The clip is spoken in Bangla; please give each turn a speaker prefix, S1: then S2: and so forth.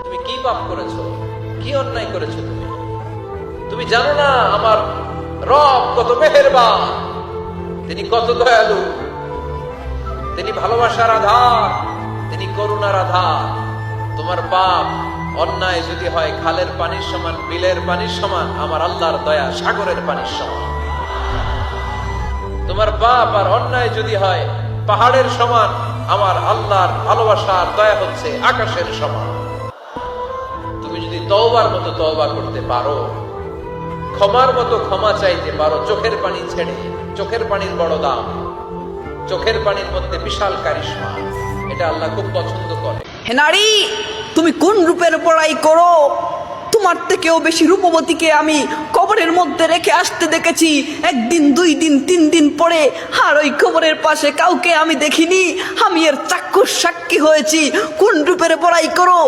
S1: তুমি কি পাপ করেছো, কি অন্যায় করেছো? তুমি তুমি জানো না আমার রব কত মেহেরবান, তিনি কত দয়ালু, তিনি ভালোবাসার আধার, তিনি করুণার আধার। তোমার পাপ অন্যায় যদি হয় খালের পানির সমান, বিলের পানির সমান, আমার আল্লাহর দয়া সাগরের পানির সমান। তোমার পাপ আর অন্যায় যদি হয় পাহাড়ের সমান, আমার আল্লাহর ভালোবাসার দয়া হচ্ছে আকাশের সমান। তুমি যদি তওবার মতো তওবা করতে পারো, ক্ষমার মতো ক্ষমা চাইতে পারো, চোখের পানি ছেড়ে, চোখের পানির বড় দাম, চোখের পানির মধ্যে বিশাল কারিশমা, এটা আল্লাহ খুব পছন্দ করে।
S2: হে নারী, তুমি কোন রূপের বড়াই করো? তোমার থেকেও বেশি রূপবতীকে আমি কবরের মধ্যে রেখে আসতে দেখেছি, একদিন, 2 দিন, 3 দিন পরে, আর ওই কবরের পাশে কাউকে আমি দেখিনি। আমি এর চাক্ষুষ সাক্ষী হয়েছি। কোন রূপের বড়াই করো?